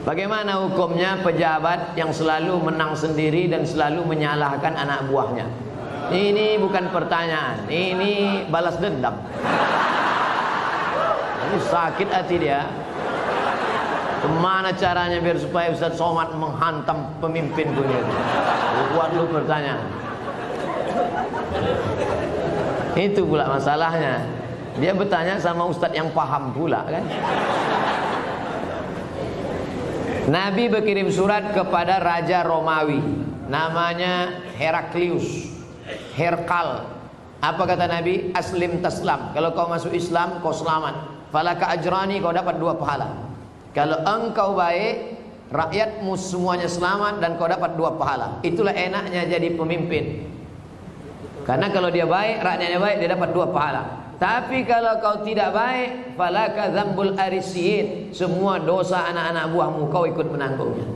Bagaimana hukumnya pejabat yang selalu menang sendiri dan selalu menyalahkan anak buahnya? Ini bukan pertanyaan, ini balas dendam. Ini sakit hati dia. Kemana caranya biar supaya Ustaz Somad menghantam pemimpin dunia itu? Buat lu pertanyaan. Itu pula masalahnya. Dia bertanya sama Ustaz yang paham pula kan. Nabi berkirim surat kepada Raja Romawi, namanya Heraklius, Herkal. Apa kata Nabi? Aslim taslam. Kalau kau masuk Islam, kau selamat. Falaka ajrani, kau dapat 2 pahala. Kalau engkau baik, rakyatmu semuanya selamat dan kau dapat 2 pahala. Itulah enaknya jadi pemimpin. Karena kalau dia baik, rakyatnya baik, dia dapat 2 pahala. Tapi kalau kau tidak baik, falaka dzambul arisiyin, semua dosa anak-anak buahmu kau ikut menanggungnya.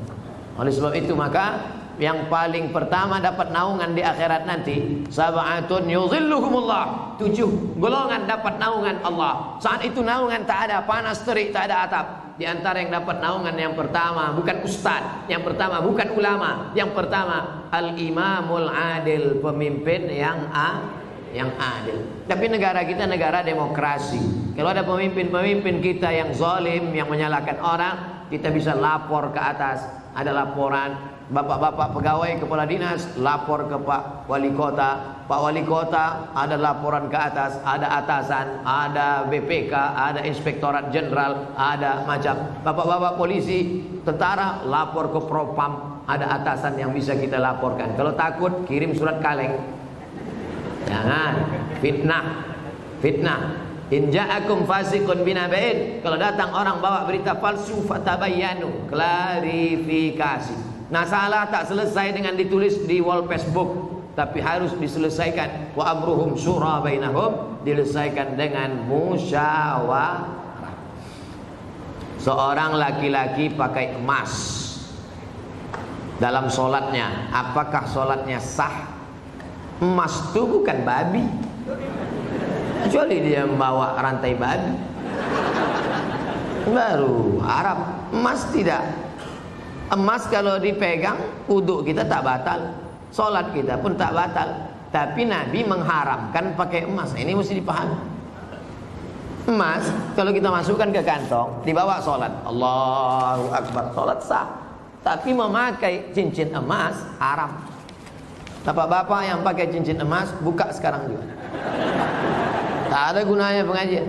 Oleh sebab itu maka yang paling pertama dapat naungan di akhirat nanti, sab'atun yuzilluhumullah, 7 golongan dapat naungan Allah. Saat itu naungan tak ada, panas terik, tak ada atap. Di antara yang dapat naungan yang pertama bukan ustaz, yang pertama bukan ulama, yang pertama al-imamul adil, pemimpin yang adil. Tapi negara kita negara demokrasi. Kalau ada pemimpin-pemimpin kita yang zalim, yang menyalahkan orang, kita bisa lapor ke atas. Ada laporan, bapak-bapak pegawai kepala dinas lapor ke Pak Wali Kota. Pak Wali Kota ada laporan ke atas, ada atasan, ada BPK, ada Inspektorat Jenderal, ada macam. Bapak-bapak polisi, tentara lapor ke Propam, ada atasan yang bisa kita laporkan. Kalau takut kirim surat kaleng. Jangan fitnah. In ja'akum fasiqun binaba'in, kalau datang orang bawa berita palsu, fatabayyanu, klarifikasi. Nah, salah tak selesai dengan ditulis di wall Facebook, tapi harus diselesaikan. Wa amruhum syura bainahum, diselesaikan dengan musyawarah. Seorang laki-laki pakai emas dalam sholatnya, apakah sholatnya sah? Emas itu bukan babi, kecuali dia membawa rantai babi, baru Arab. Emas tidak. Emas kalau dipegang, wudhu kita tak batal, sholat kita pun tak batal. Tapi Nabi mengharamkan pakai emas. Ini mesti dipahami. Emas kalau kita masukkan ke kantong, dibawa sholat, Allahu Akbar, sholat sah. Tapi memakai cincin emas haram. Bapak-bapak yang pakai cincin emas, buka sekarang juga. Tak ada gunanya pengajian.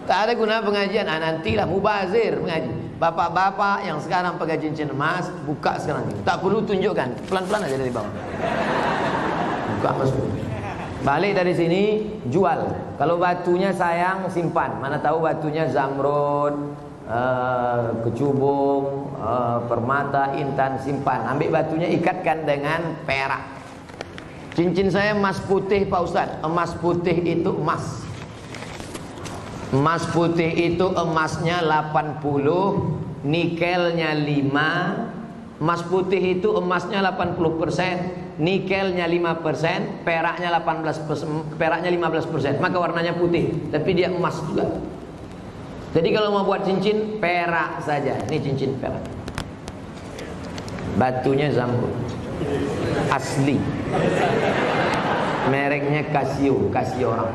Tak ada guna pengajian. Nantilah mubazir mengaji. Bapak-bapak yang sekarang pakai cincin emas, buka sekarang juga. Tak perlu tunjukkan, pelan-pelan aja dari bawah. Buka masuk. Balik dari sini, jual. Kalau batunya sayang, simpan. Mana tahu batunya zamrud, kecubung, permata, intan, simpan. Ambil batunya, ikatkan dengan perak. Cincin saya emas putih Pak Ustadz. Emas putih itu emas. Emas putih itu emasnya 80, nikelnya 5. Emas putih itu emasnya 80%, nikelnya 5%, peraknya 18%, peraknya 15%. Maka warnanya putih, tapi dia emas juga. Jadi kalau mau buat cincin, perak saja. Ini cincin perak. Batunya zamrud. Asli. Mereknya Casio orang.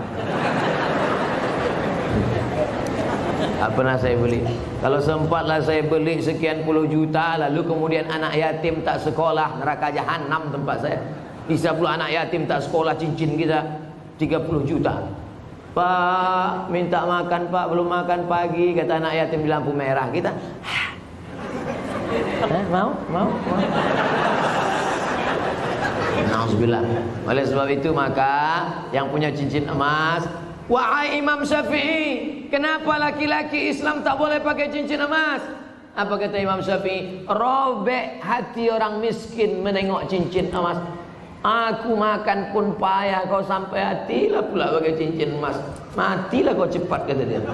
Tak pernah saya beli. Kalau sempatlah saya beli sekian puluh juta, lalu kemudian anak yatim tak sekolah, neraka jahanam tempat saya. Bisa pula anak yatim tak sekolah, cincin kita 30 juta. Pak, minta makan Pak, belum makan pagi, kata anak yatim di lampu merah. Kita mau. Nauzubillah. Oleh sebab itu maka yang punya cincin emas, wahai Imam Syafi'i, kenapa laki-laki Islam tak boleh pakai cincin emas? Apa kata Imam Syafi'i? Robek hati orang miskin menengok cincin emas. Aku makan pun payah, kau sampai hatilah pula pakai cincin emas. Matilah kau cepat, kata dia.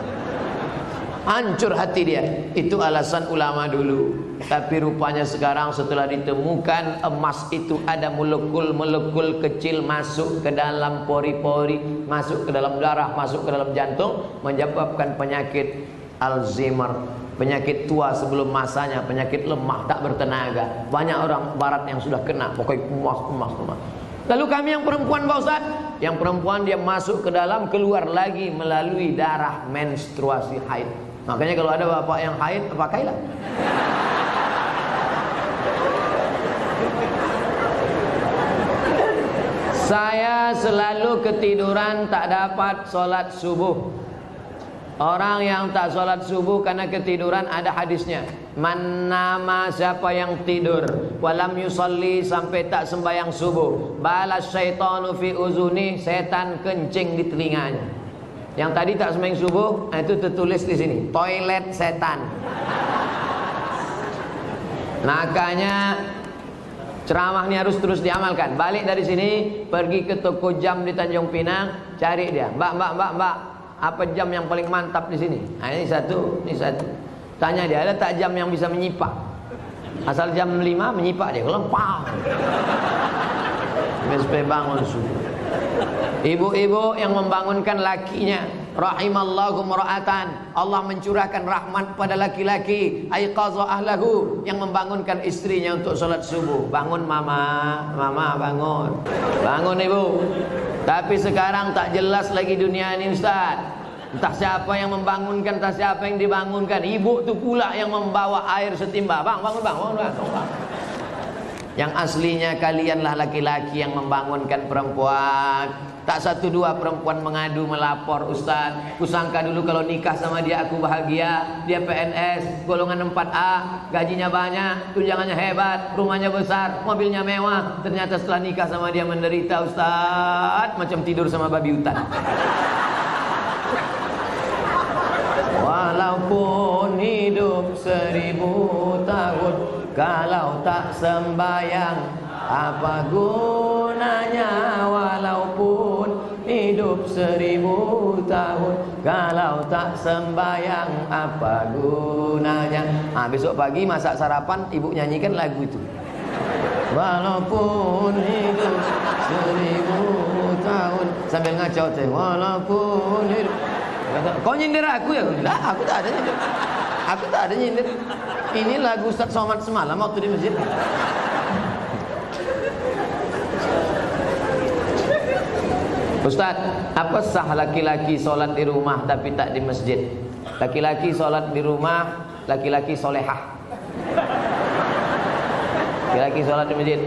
Hancur hati dia. Itu alasan ulama dulu. Tapi rupanya sekarang setelah ditemukan emas itu ada molekul-molekul kecil masuk ke dalam pori-pori, masuk ke dalam darah, masuk ke dalam jantung, menyebabkan penyakit Alzheimer, penyakit tua sebelum masanya, penyakit lemah tak bertenaga. Banyak orang barat yang sudah kena, pokoknya kumas. Lalu kami yang perempuan Pak Ustaz, yang perempuan dia masuk ke dalam, keluar lagi melalui darah menstruasi haid. Makanya kalau ada bapak yang haid, pakailah. Saya selalu ketiduran tak dapat sholat subuh. Orang yang tak sholat subuh karena ketiduran, ada hadisnya. Man nama, siapa yang tidur walam yusalli, sampai tak sembahyang subuh, balas syaitanu fi uzuni, setan kencing di telinganya. Yang tadi tak sembahyang subuh, itu tertulis di sini, toilet setan. Makanya ceramah ini harus terus diamalkan. Balik dari sini, pergi ke toko jam di Tanjung Pinang, cari dia. Mbak, apa jam yang paling mantap di sini? Nah, ini satu. Tanya dia, ada tak jam yang bisa menyipak? Asal jam 5 menyipak dia, kalau pang. Sampai bangun subuh. Ibu-ibu yang membangunkan lakinya, rahimallahu mar'atan, Allah mencurahkan rahmat pada laki-laki, aiqadha ahlahu, yang membangunkan istrinya untuk sholat subuh. Bangun mama bangun. Bangun ibu. Tapi sekarang tak jelas lagi dunia ini Ustaz. Entah siapa yang membangunkan, entah siapa yang dibangunkan. Ibu tu pula yang membawa air setimba. Bangun. Yang aslinya kalianlah laki-laki yang membangunkan perempuan. Tak satu dua perempuan mengadu melapor, Ustaz, kusangka dulu kalau nikah sama dia aku bahagia. Dia PNS golongan 4A, gajinya banyak, tunjangannya hebat, rumahnya besar, mobilnya mewah. Ternyata setelah nikah sama dia menderita, Ustaz, macam tidur sama babi hutan. Walaupun hidup 1000 tahun, kalau tak sembayang apa gunanya? Walaupun hidup 1000 tahun, kalau tak sembayang apa gunanya? Besok pagi masak sarapan, ibu nyanyikan lagu itu. Walaupun hidup 1000 tahun, sambil ngacau teh. Walaupun hidup. Kau nyindir aku ya? Lah, aku tak ada nyindir. Aku tak ada nyindir. Ini lagu Ustaz Somad semalam waktu di masjid. Ustaz, apa sah laki-laki sholat di rumah tapi tak di masjid? Laki-laki sholat di rumah, laki-laki solehah. Laki-laki sholat di masjid.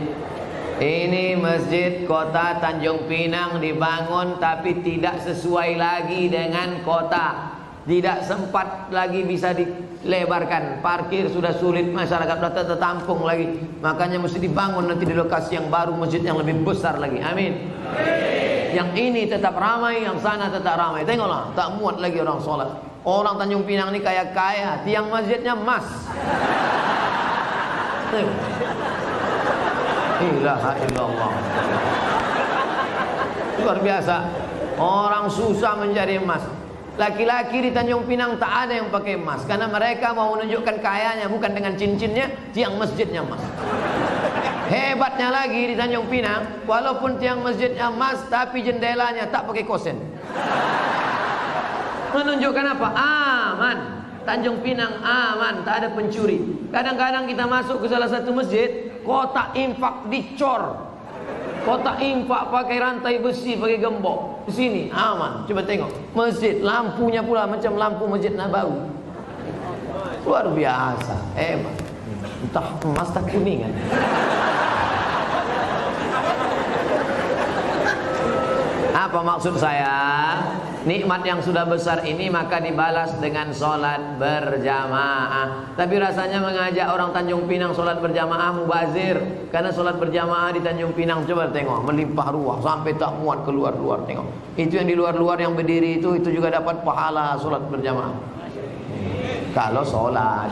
Ini masjid kota Tanjung Pinang dibangun tapi tidak sesuai lagi dengan kota. Tidak sempat lagi bisa dilebarkan. Parkir sudah sulit, masyarakat sudah tertampung lagi. Makanya mesti dibangun nanti di lokasi yang baru, masjid yang lebih besar lagi. Amin. Yang ini tetap ramai, yang sana tetap ramai. Tengoklah, tak muat lagi orang sholat. Orang Tanjung Pinang ini kaya-kaya, tiang masjidnya emas. Ilaha illallah. Luar biasa. Orang susah mencari emas. Laki-laki di Tanjung Pinang tak ada yang pakai emas, karena mereka mau menunjukkan kayanya bukan dengan cincinnya, tiang masjidnya emas. Hebatnya lagi di Tanjung Pinang, walaupun tiang masjidnya emas, tapi jendelanya tak pakai kosen. Menunjukkan apa? Aman. Tanjung Pinang aman, tak ada pencuri. Kadang-kadang kita masuk ke salah satu masjid, kotak infak dicor. Kotak infak pakai rantai besi, pakai gembok. Di sini aman. Coba tengok masjid, lampunya pula macam lampu Masjid Nabawi. Luar biasa, hebat. Entah emas tak kuningan. Apa maksud saya? Nikmat yang sudah besar ini maka dibalas dengan sholat berjamaah. Tapi rasanya mengajak orang Tanjung Pinang sholat berjamaah mubazir. Karena sholat berjamaah di Tanjung Pinang, coba tengok, melimpah ruah sampai tak muat keluar-luar. Tengok, itu yang di luar-luar yang berdiri itu juga dapat pahala sholat berjamaah. Kalau sholat,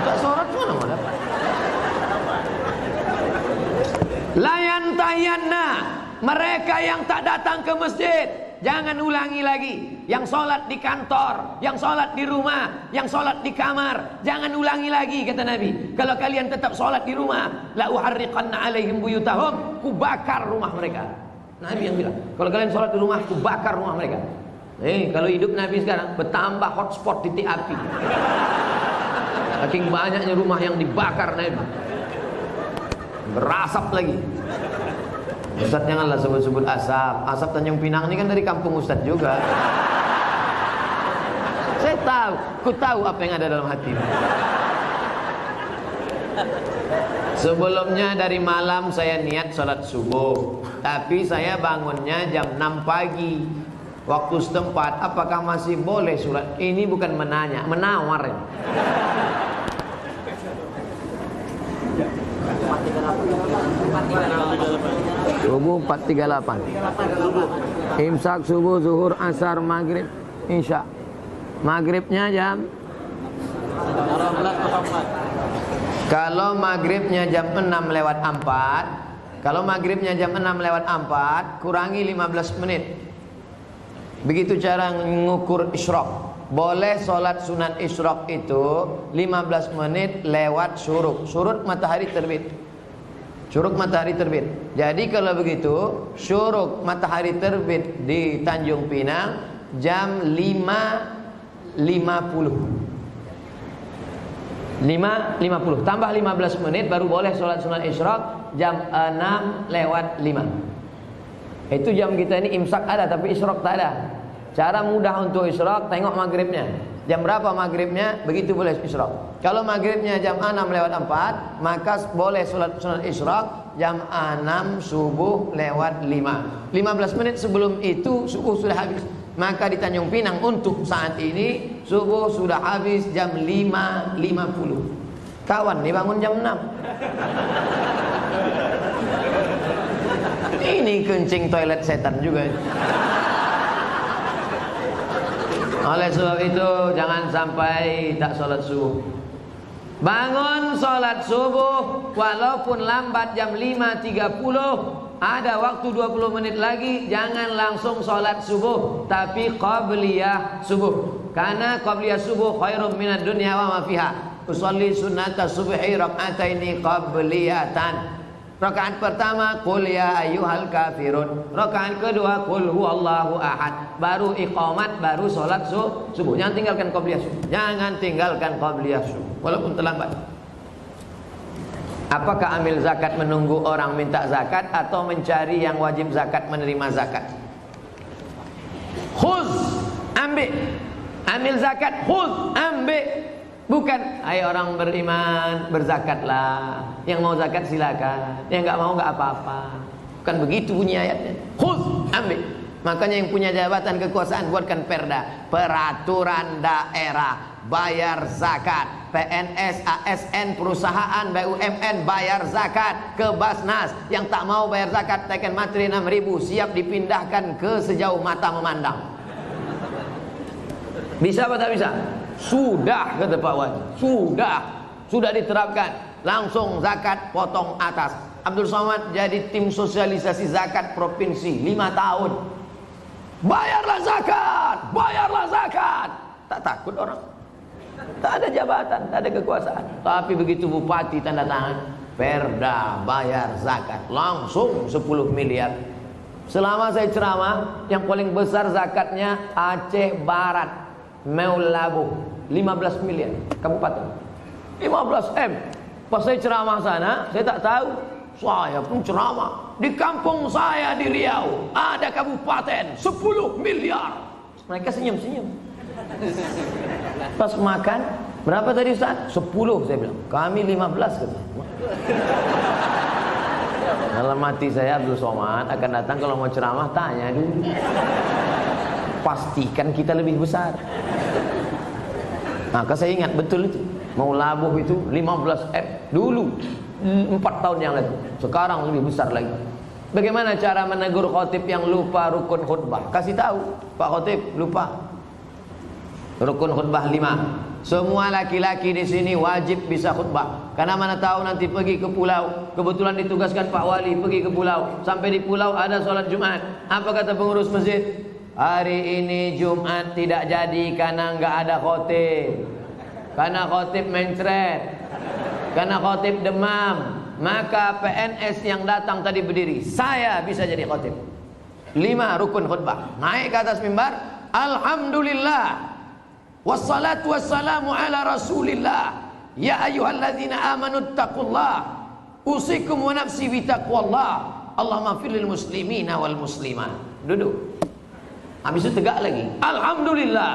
tak sholat mana mau dapat? Layan tayanna, mereka yang tak datang ke masjid, jangan ulangi lagi. Yang sholat di kantor, yang sholat di rumah, yang sholat di kamar, jangan ulangi lagi, kata Nabi. Kalau kalian tetap sholat di rumah, la uharriqanna alaihim buyutahum, ku bakar rumah mereka. Nabi yang bilang, kalau kalian sholat di rumah, ku bakar rumah mereka. Kalau hidup Nabi sekarang bertambah hotspot titik api. Saking banyaknya rumah yang dibakar Nabi. Berasap lagi. Ustaz janganlah sebut-sebut asap. Asap Tanjung Pinang ini kan dari kampung Ustaz juga. Saya tahu, ku tahu apa yang ada dalam hati. Sebelumnya dari malam saya niat sholat subuh, tapi saya bangunnya jam 6 pagi waktu setempat. Apakah masih boleh sholat? Ini bukan menanya, menawar ya. Subuh 4.38. Imsak subuh, zuhur, asar, maghrib, isya. Maghribnya jam. Kalau maghribnya jam 6:04, kalau maghribnya jam 6:04, kurangi 15 menit. Begitu cara mengukur isyraq. Boleh sholat sunat isyraq itu 15 menit lewat syuruk. Syuruk matahari terbit. Syuruk matahari terbit. Jadi kalau begitu, syuruk matahari terbit di Tanjung Pinang jam 5.50. 5.50 tambah 15 menit baru boleh sholat sunat isyraq jam 6:05. Itu jam kita ini imsak ada tapi isyraq tak ada. Cara mudah untuk isyraq, tengok maghribnya. Jam berapa maghribnya, begitu boleh isyraq. Kalau maghribnya jam 6:04, maka boleh sholat sunat isyraq jam 6 subuh lewat 5. 15 menit sebelum itu subuh sudah habis. Maka di Tanjung Pinang untuk saat ini subuh sudah habis jam 5.50. Kawan nih bangun jam 6. Ini kencing toilet setan juga. Oleh sebab itu jangan sampai tak sholat subuh. Bangun sholat subuh walaupun lambat jam 5.30. Ada waktu 20 menit lagi, jangan langsung sholat subuh, tapi qabliyah subuh. Karena qabliyah subuh khairum minad dunya wa ma fiha. Usolli sunnata subhi rak'ataini qabliyatan. Rakaat pertama qul ya ayyuhal kafirun. Rakaat kedua qul huwallahu ahad. Baru iqamat, baru sholat subuh. Jangan tinggalkan qabliyah subuh. Jangan tinggalkan qabliyah subuh walaupun terlambat. Apakah ambil zakat menunggu orang minta zakat atau mencari yang wajib zakat menerima zakat? Khuz, ambil. Ambil zakat, khuz, ambil. Bukan, hai orang beriman, berzakatlah. Yang mau zakat silakan, yang enggak mau enggak apa-apa. Bukan begitu bunyi ayatnya. Khuz, ambil. Makanya yang punya jabatan kekuasaan buatkan perda, peraturan daerah, bayar zakat. PNS, ASN, perusahaan, BUMN bayar zakat ke Basnas. Yang tak mau bayar zakat teken materi 6.000, siap dipindahkan ke sejauh mata memandang. Bisa apa tak bisa? Sudah, kata Pak Wali. Sudah diterapkan. Langsung zakat potong atas. Abdul Somad jadi tim sosialisasi zakat provinsi 5 tahun. Bayarlah zakat. Tak takut orang. Tak ada jabatan, tak ada kekuasaan. Tapi begitu bupati tanda tangan perda bayar zakat, langsung 10 miliar. Selama saya ceramah, yang paling besar zakatnya Aceh Barat, Meulabu, 15 miliar kabupaten. 15 M. Pas saya ceramah sana, saya tak tahu. Saya pun ceramah di kampung saya di Riau ada kabupaten 10 miliar. Mereka senyum-senyum. Pas makan, berapa tadi Ustaz? 10 saya bilang. Kami 15 kata. Dalam hati saya Abdul Somad akan datang kalau mau ceramah tanya dulu. Pastikan kita lebih besar. Maka saya ingat betul itu. Mau labuh itu 15 M dulu 4 tahun yang lalu. Sekarang lebih besar lagi. Bagaimana cara menegur khotib yang lupa rukun khutbah? Kasih tahu, Pak Khotib lupa rukun khutbah 5. Semua laki-laki di sini wajib bisa khutbah. Karena mana tahu nanti pergi ke pulau, kebetulan ditugaskan Pak Wali pergi ke pulau. Sampai di pulau ada sholat Jumat. Apa kata pengurus masjid? Hari ini Jumat tidak jadi karena enggak ada khotib. Karena khotib mencret. Karena khotib demam. Maka PNS yang datang tadi berdiri, saya bisa jadi khotib. 5 rukun khutbah. Naik ke atas mimbar, Alhamdulillah wassalatu wassalamu ala rasulillah. Ya ayyuhalladzina amanu taqullah usikum wa nafsi bitaqwallah. Allahumma firlil muslimina wal muslimat. Duduk. Habis itu tegak lagi. Alhamdulillah.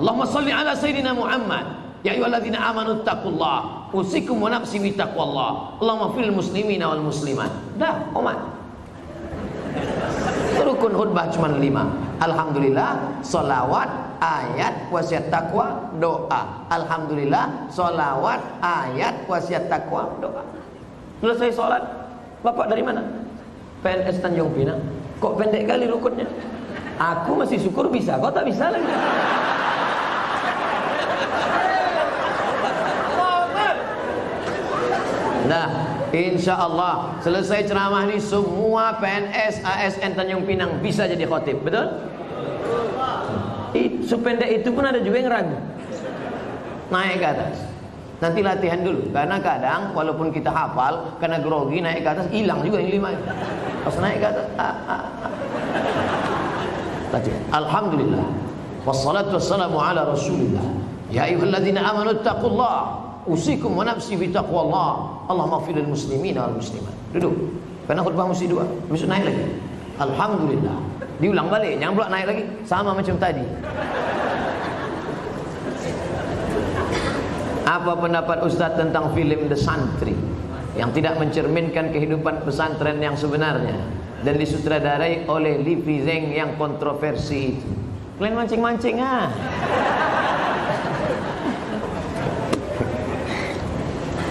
Allahumma salli ala sayyidina Muhammad. Ya ayyuhalladzina amanu taqullah usikum wa nafsi bitaqwallah. Allahumma firlil muslimina wal muslimat. Dah, komat. Rukun khutbah cuma 5. Alhamdulillah, salawat, ayat, wasiat takwa, doa. Alhamdulillah, salawat, ayat, wasiat takwa, doa. Selesai sholat, bapak dari mana? PNS Tanjung Pinang. Kok pendek kali rukunnya? Aku masih syukur bisa, kau tak bisa lagi. Nah, insya Allah selesai ceramah ini semua PNS ASN Tanjung Pinang bisa jadi khotib, betul? Sependek itu pun ada juga yang ragu. Naik ke atas. Nanti latihan dulu, karena kadang walaupun kita hafal, karena grogi naik ke atas hilang juga yang 5. Pas naik ke atas, latihan. Alhamdulillah. Wassalatu wassalamu ala rasulillah. Ya ayyuhalladzina amanu taqullah usikum wa nafsi bitaqwallah. Allahumma firlil muslimina wal muslimat. Duduk. Karena khutbah mesti 2. Besok naik lagi. Alhamdulillah. Diulang balik, jangan pula naik lagi sama macam tadi. Apa pendapat Ustaz tentang film The Santri yang tidak mencerminkan kehidupan pesantren yang sebenarnya dan disutradarai oleh Livi Zeng yang kontroversi itu? Kalian mancing-mancing ah.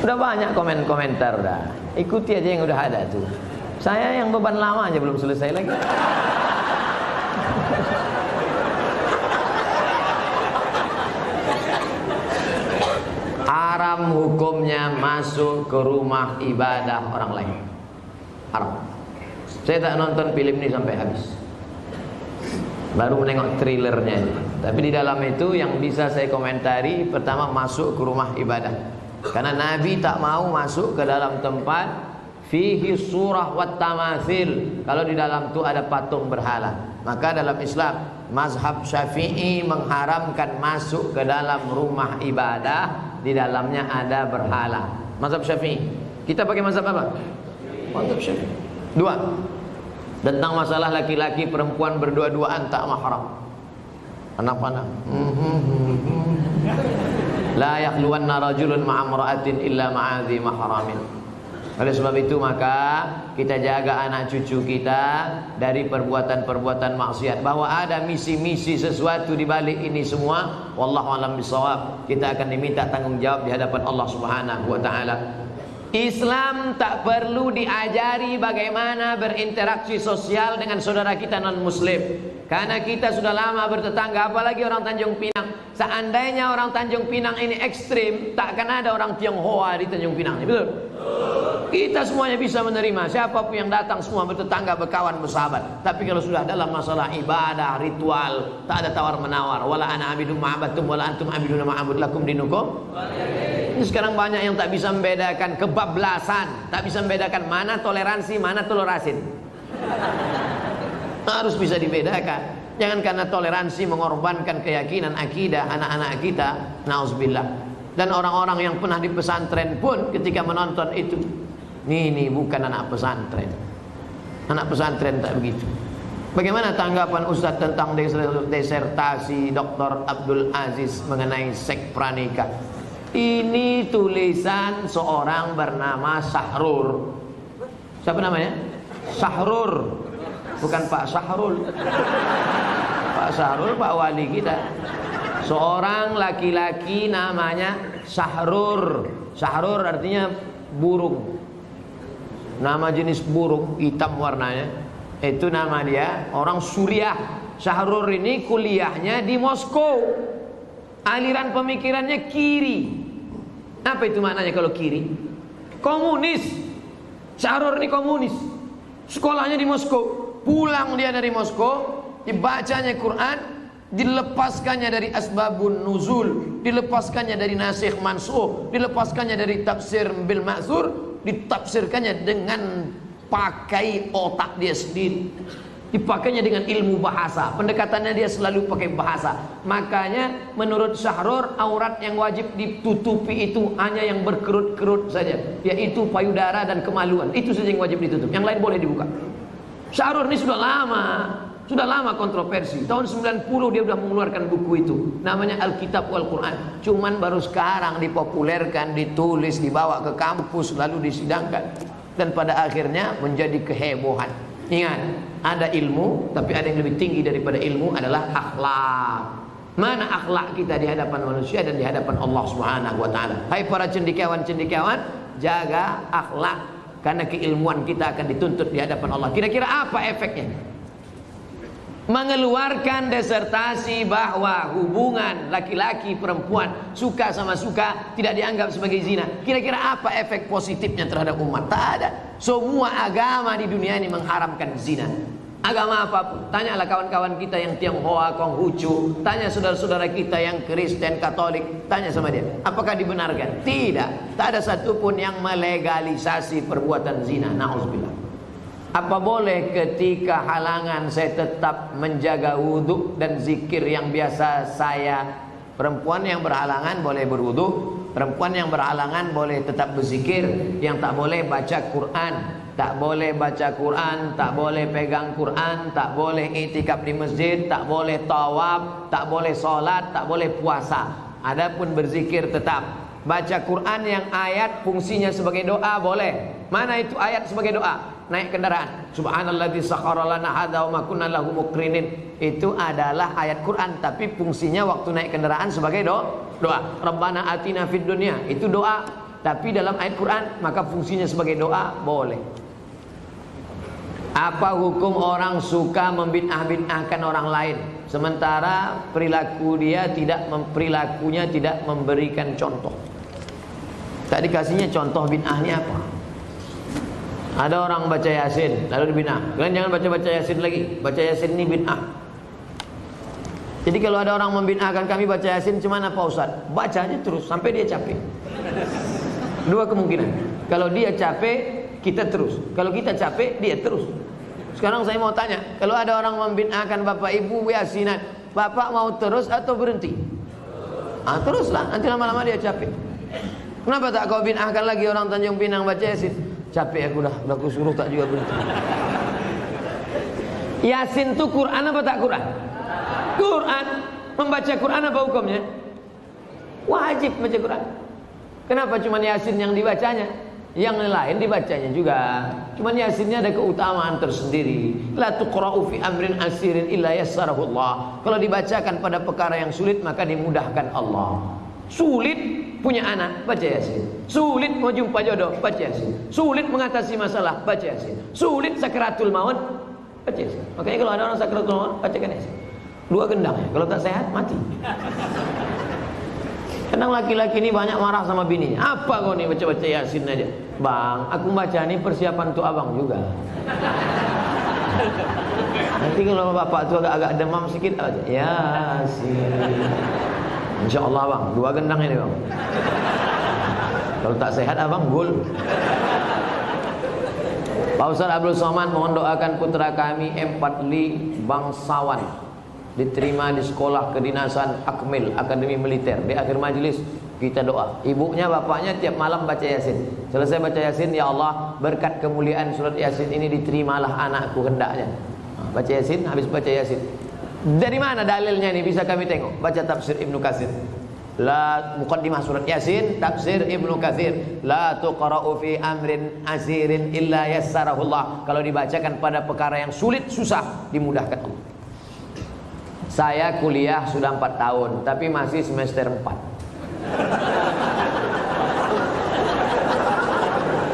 Udah banyak komentar udah. Ikuti aja yang udah ada tuh. Saya yang beban lama aja belum selesai lagi. Haram hukumnya masuk ke rumah ibadah orang lain. Haram. Saya tak nonton film ini sampai habis. Baru menengok trailernya. Tapi di dalam itu yang bisa saya komentari, pertama masuk ke rumah ibadah. Karena Nabi tak mau masuk ke dalam tempat fihi surah wat tamathil. Kalau di dalam itu ada patung berhala. Maka dalam Islam mazhab Syafi'i mengharamkan masuk ke dalam rumah ibadah di dalamnya ada berhala. Mazhab Syafi'i. Kita pakai mazhab apa? Mazhab Syafi'i. 2. Tentang masalah laki-laki perempuan berdua-duaan tak mahram. Anak-anak. La yakhluwanna rajulun ma'amra'atin illa ma'adhi mahramin. Oleh sebab itu maka kita jaga anak cucu kita dari perbuatan-perbuatan maksiat. Bahwa ada misi-misi sesuatu di balik ini semua, wallahu a'lam bishawab. Kita akan diminta tanggung jawab di hadapan Allah Subhanahu wa taala. Islam tak perlu diajari bagaimana berinteraksi sosial dengan saudara kita non muslim. Karena kita sudah lama bertetangga, apalagi orang Tanjung Pinang. Seandainya orang Tanjung Pinang ini ekstrim, takkan ada orang Tionghoa di Tanjung Pinang, betul? Kita semuanya bisa menerima, siapapun yang datang semua bertetangga, berkawan, bersahabat. Tapi kalau sudah dalam masalah ibadah, ritual, tak ada tawar menawar. Wala ana abidum ma'abatum wala antum abiduna ma'abud lakum dinukum. Ini sekarang banyak yang tak bisa membedakan kebablasan, tak bisa membedakan mana toleransi, mana tolerasin. Harus bisa dibedakan. Jangan karena toleransi mengorbankan keyakinan akidah anak-anak kita. Nauzubillah. Dan orang-orang yang pernah di pesantren pun ketika menonton itu, ini bukan anak pesantren. Anak pesantren tak begitu. Bagaimana tanggapan Ustaz tentang disertasi Dr. Abdul Aziz mengenai seks pranikah? Ini tulisan seorang bernama Sahrur. Siapa namanya? Sahrur. Bukan Pak Sahrul. Pak Sahrul Pak wali kita. Seorang laki-laki namanya Sahrur. Sahrur artinya burung. Nama jenis burung hitam warnanya. Itu nama dia. Orang Suriah. Sahrur ini kuliahnya di Moskow. Aliran pemikirannya kiri. Apa itu maknanya kalau kiri? Komunis. Sahrur ini komunis. Sekolahnya di Moskow. Pulang dia dari Moskow, dibacanya Quran, dilepaskannya dari asbabun nuzul, dilepaskannya dari nasikh mansukh, dilepaskannya dari tafsir bil ma'thur, ditafsirkannya dengan pakai otak dia sendiri. Dipakainya dengan ilmu bahasa. Pendekatannya dia selalu pakai bahasa. Makanya menurut Syahrur, aurat yang wajib ditutupi itu hanya yang berkerut-kerut saja, yaitu payudara dan kemaluan. Itu saja yang wajib ditutup. Yang lain boleh dibuka. Syahrur ini sudah lama kontroversi. Tahun 90 dia sudah mengeluarkan buku itu. Namanya Alkitab wal Quran. Cuman baru sekarang dipopulerkan, ditulis, dibawa ke kampus, lalu disidangkan. Dan pada akhirnya menjadi kehebohan. Ingat, ada ilmu, tapi ada yang lebih tinggi daripada ilmu adalah akhlak. Mana akhlak kita di hadapan manusia dan di hadapan Allah Subhanahu wa taala. Hai para cendekiawan, jaga akhlak, karena keilmuan kita akan dituntut di hadapan Allah. Kira-kira apa efeknya? Mengeluarkan disertasi bahwa hubungan laki-laki perempuan suka sama suka tidak dianggap sebagai zina. Kira-kira apa efek positifnya terhadap umat? Tak ada. Semua agama di dunia ini mengharamkan zina. Agama apapun. Tanyalah kawan-kawan kita yang Tionghoa, Konghucu, tanya saudara-saudara kita yang Kristen, Katolik, tanya sama dia, apakah dibenarkan? Tidak. Tak ada satupun yang melegalisasi perbuatan zina. Na'udzubillah. Apa boleh ketika halangan saya tetap menjaga wudhu dan zikir yang biasa saya? Perempuan yang berhalangan boleh berwudhu, perempuan yang berhalangan boleh tetap berzikir. Yang tak boleh baca Quran, tak boleh baca Quran, tak boleh pegang Quran, tak boleh i'tikaf di masjid, tak boleh tawaf, tak boleh sholat, tak boleh puasa. Adapun berzikir tetap. Baca Quran yang ayat fungsinya sebagai doa boleh. Mana itu ayat sebagai doa? Naik kendaraan, subhanalladzi sakhkhara lana hadza wa ma kunna lahu muqrinin. Itu adalah ayat Quran, tapi fungsinya waktu naik kendaraan sebagai doa. Rabbana atina fid dunya, itu doa, tapi dalam ayat Quran maka fungsinya sebagai doa boleh. Apa hukum orang suka membid'ah-bid'ahkan orang lain sementara perilakunya tidak memberikan contoh? Tak dikasihnya contoh bid'ahnya apa? Ada orang baca Yasin lalu dibid'ah. Kalian jangan baca Yasin lagi. Baca Yasin ini bid'ah. Jadi kalau ada orang membid'ahkan kami baca Yasin, cuman apa Ustaz? Baca aja terus sampai dia capek. Dua kemungkinan. Kalau dia capek, kita terus. Kalau kita capek, dia terus. Sekarang saya mau tanya, kalau ada orang membid'ahkan Bapak Ibu Yasinan, Bapak mau terus atau berhenti? Teruslah, nanti lama-lama dia capek. Kenapa tak kau bid'ahkan lagi orang Tanjung Pinang baca Yasin? Capek aku dah aku suruh tak juga berhenti. Yasin itu Quran apa tak Quran? Quran. Membaca Quran apa hukumnya? Wajib baca Quran. Kenapa cuma Yasin yang dibacanya? Yang lain dibacanya juga. Cuman Yasinnya ada keutamaan tersendiri. La tuqra'u fi amrin asirin illa yassarahu Allah. Kalau dibacakan pada perkara yang sulit maka dimudahkan Allah. Sulit punya anak, baca Yasin. Sulit mau jumpa jodoh, baca Yasin. Sulit mengatasi masalah, baca Yasin. Sulit sakaratul maut, baca Yasin. Makanya kalau ada orang sakaratul maut, bacakan Yasin. Dua gendang ya, kalau tak sehat mati. Kadang laki-laki ini banyak marah sama bininya. Apa kau nih baca-baca Yasin aja? Bang, aku baca ini persiapan untuk abang juga. Nanti kalau bapak tu agak-agak demam sedikit aja, Yasin. InsyaAllah bang, dua gendang ini bang. Kalau tak sehat abang gul. Pak Ustaz Abdul Somad mohon doakan putra kami Empatli bangsawan diterima di sekolah kedinasan Akmil Akademi Militer. Di akhir majlis kita doa. Ibunya bapaknya tiap malam baca Yasin. Selesai baca Yasin, ya Allah berkat kemuliaan surat Yasin ini diterimalah anakku hendaknya. Baca Yasin, habis baca Yasin. Dari mana dalilnya ini bisa kami tengok? Baca tafsir Ibnu Katsir. La muqaddimah surat Yasin, tafsir Ibnu Katsir. La tuqra'u fi amrin asirin illa yassarahullah. Kalau dibacakan pada perkara yang sulit, susah, dimudahkan Allah. Saya kuliah sudah 4 tahun, tapi masih semester 4.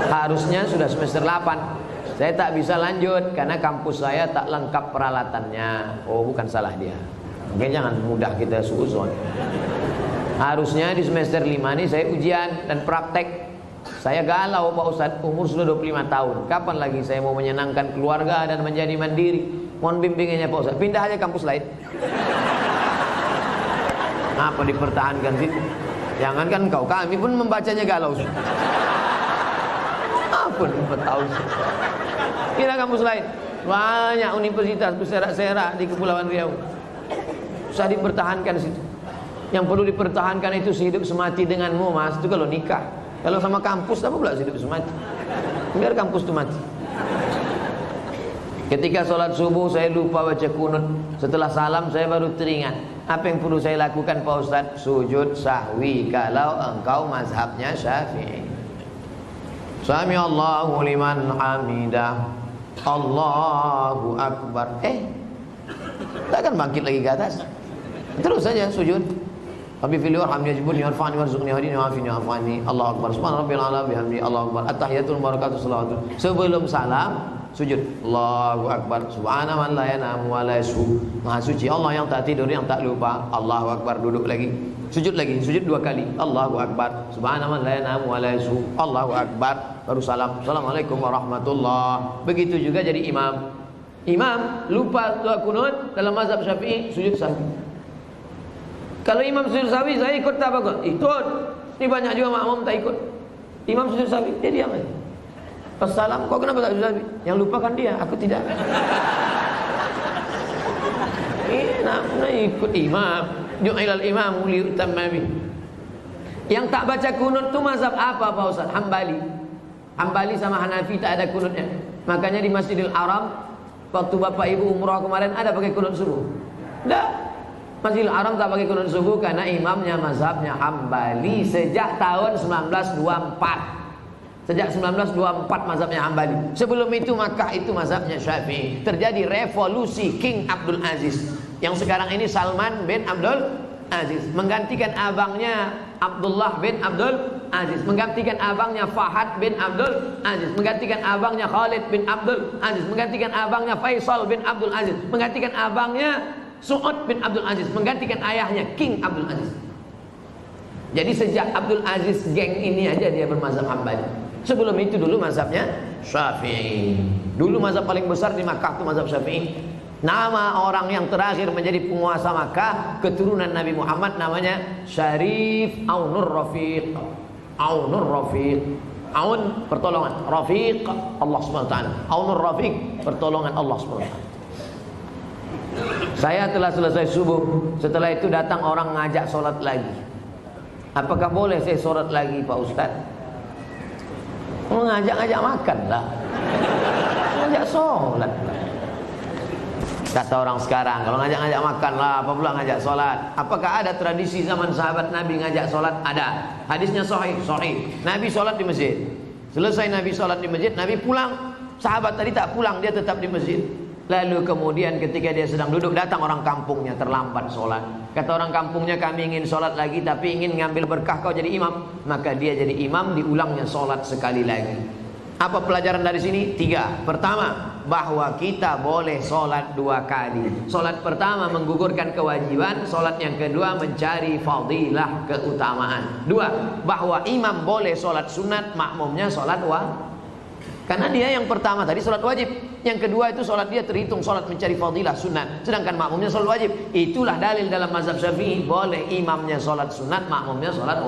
Harusnya sudah semester 8. Saya tak bisa lanjut karena kampus saya tak lengkap peralatannya. Oh, bukan salah dia. Mungkin jangan mudah kita suuzon. Harusnya di semester 5 ini saya ujian dan praktek. Saya galau Pak Ustadz, umur sudah 25 tahun. Kapan lagi saya mau menyenangkan keluarga dan menjadi mandiri? Mohon bimbingannya Pak Ustadz. Pindah aja kampus lain. Apa dipertahankan sih? Jangankan kau, kami pun membacanya galau. Apa 4 tahun? Pindah kampus lain. Banyak universitas berserak-serak di Kepulauan Riau. Susah dipertahankan situ. Yang perlu dipertahankan itu sehidup semati denganmu, Mas. Itu kalau nikah. Kalau sama kampus apa pula sehidup semati? Biar kampus itu mati. Ketika sholat subuh saya lupa baca kunut. Setelah salam saya baru teringat. Apa yang perlu saya lakukan Pak Ustaz? Sujud sahwi kalau engkau mazhabnya Syafi'i. Sami Allahu liman hamidah. Allahu Akbar. Tak akan bangkit lagi ke atas. Terus saja sujud. Rabbi fil warhamni wajibni warfa'ni warzuqni wahdini wa'afini wa'afani. Allahu Akbar. Subhana rabbil a'la bihamdi. Allahu Akbar. At-tahiyatul barakatuh salawatu. Sebelum salam sujud. Allahu Akbar. Subhana man la yanamu wa la yashu. Maha suci Allah yang tak tidur, yang tak lupa. Allahu Akbar. Duduk lagi. Sujud lagi. Sujud 2 kali. Allahu Akbar. Subhana man la yanamu wa la yashu. Allahu Akbar. Baru salam. Assalamualaikum warahmatullah. Begitu juga jadi imam. Imam lupa doa kunut dalam mazhab Syafi'i, sujud sahwi. Kalau imam sujud sahwi, saya ikut tak apa? Ikut. Ini banyak juga makmum tak ikut. Imam sujud sahwi, dia diam aja. Pas salam, kau kenapa tak sujud sahwi? Yang lupa kan dia, aku tidak. Nak ikut imam. Ju'ilal imam liutamma bih. Yang tak baca kunut tu mazhab apa Pak Ustaz? Hambali. Hambali sama Hanafi tak ada kunutnya. Makanya di Masjidil Haram waktu Bapak Ibu umrah kemarin ada pakai kunut subuh? Tidak. Masjidil Haram tak pakai kunut subuh karena imamnya mazhabnya Hambali sejak tahun 1924. Sejak 1924 mazhabnya Hambali. Sebelum itu Makkah itu mazhabnya Syafi'i. Terjadi revolusi King Abdul Aziz. Yang sekarang ini Salman bin Abdul Aziz menggantikan abangnya Abdullah bin Abdul Aziz, menggantikan abangnya Fahad bin Abdul Aziz, menggantikan abangnya Khalid bin Abdul Aziz, menggantikan abangnya Faisal bin Abdul Aziz, menggantikan abangnya Su'ud bin Abdul Aziz, menggantikan ayahnya King Abdul Aziz. Jadi sejak Abdul Aziz geng ini aja dia bermazhab Hambali. Sebelum itu dulu mazhabnya Syafi'i. Dulu mazhab paling besar di Makkah itu mazhab Syafi'i. Nama orang yang terakhir menjadi penguasa Makkah keturunan Nabi Muhammad namanya Syarif Aunur Rafiq. Aunur Rafiq. Aun pertolongan, Rafiq Allah SWT. Aunur Rafiq pertolongan Allah SWT. Saya telah selesai subuh. Setelah itu datang orang ngajak sholat lagi. Apakah boleh saya sholat lagi Pak Ustaz? Ngajak-ngajak makan lah. Ngajak sholat lah. Kata orang sekarang, kalau ngajak-ngajak makan lah, apa pula ngajak sholat? Apakah ada tradisi zaman sahabat Nabi ngajak sholat? Ada. Hadisnya sahih, sahih. Nabi sholat di masjid. Selesai Nabi sholat di masjid, Nabi pulang. Sahabat tadi tak pulang, dia tetap di masjid. Lalu kemudian ketika dia sedang duduk, datang orang kampungnya terlambat sholat. Kata orang kampungnya, kami ingin sholat lagi tapi ingin ngambil berkah kau jadi imam. Maka dia jadi imam, diulangnya sholat sekali lagi. Apa pelajaran dari sini? 3. Pertama, bahwa kita boleh sholat 2 kali. Sholat pertama menggugurkan kewajiban. Sholat yang kedua mencari fadilah keutamaan. 2. Bahwa imam boleh sholat sunat, makmumnya sholat wajib. Karena dia yang pertama tadi sholat wajib. Yang kedua itu sholat dia terhitung sholat mencari fadilah sunat. Sedangkan makmumnya sholat wajib. Itulah dalil dalam mazhab Syafi'i. Boleh imamnya sholat sunat, makmumnya sholat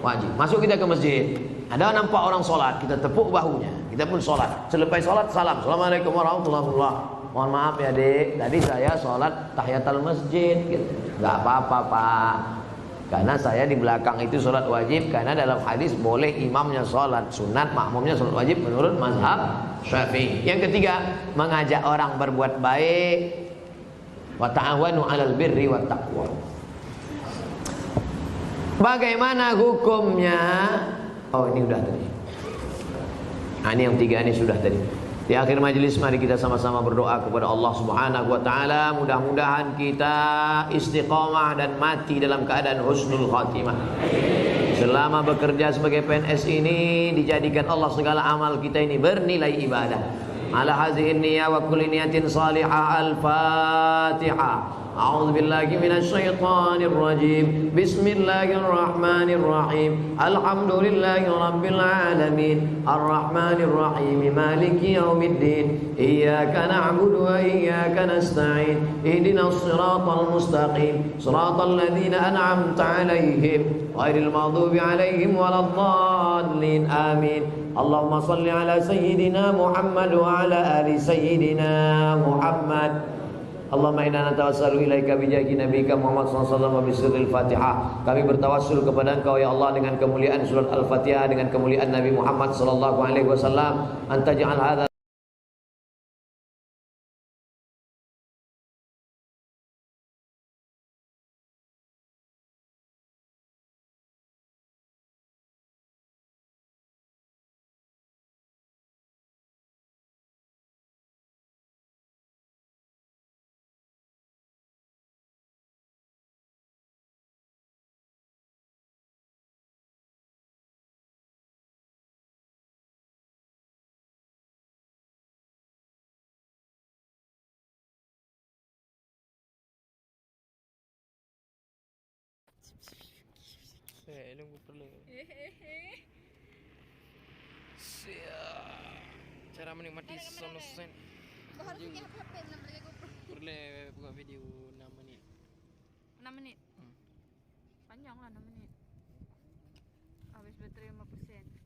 wajib. Masuk kita ke masjid. Ada nampak orang sholat, kita tepuk bahunya. Kita pun sholat. Selepas sholat salam. Assalamualaikum warahmatullahi wabarakatuh. Mohon maaf ya dek, tadi saya sholat tahiyatul masjid. Gitu. Gak apa-apa Pak. Karena saya di belakang itu sholat wajib. Karena dalam hadis boleh imamnya sholat sunat, makmumnya sholat wajib menurut mazhab Syafi'i. Yang ketiga, mengajak orang berbuat baik. Wa ta'awanu 'alal birri wat taqwa. Bagaimana hukumnya? Oh ini udah tadi. Nah, ini yang 3 ini sudah tadi. Di akhir majelis mari kita sama-sama berdoa kepada Allah Subhanahu wa taala, mudah-mudahan kita istiqomah dan mati dalam keadaan husnul khatimah. Selama bekerja sebagai PNS ini dijadikan Allah segala amal kita ini bernilai ibadah. Ala hazihi niyyah wa kulli niyatin salihah. Al-Fatihah. A'udzu billahi minasyaitonir rajim. Bismillahirrahmanirrahim. Alhamdulillahi rabbil alamin. Arrahmanir rahim. Maliki yaumiddin. Iyyaka na'budu wa iyyaka nasta'in. Ihdinas siratal mustaqim. Siratal ladzina an'amta 'alaihim ghairil maghdubi 'alaihim waladdallin. Amin. Allahumma shalli ala sayyidina Muhammad wa ala ali sayyidina Muhammad. Allahumma inna natawassalu ilaika bijahi nabiyika Muhammad sallallahu alaihi wasallam bisirril Fatihah. Kami bertawassul kepada Engkau ya Allah dengan kemuliaan surat Al-Fatihah, dengan kemuliaan Nabi Muhammad sallallahu alaihi wasallam, antaj'al hadza Nunggu perlu. Siap. Cara menikmati sunset. Kau harus pakai HP nak beli GoPro. Boleh buat video 6 menit. 6 menit. Panjang lah 6 menit. Habis baterai 5%.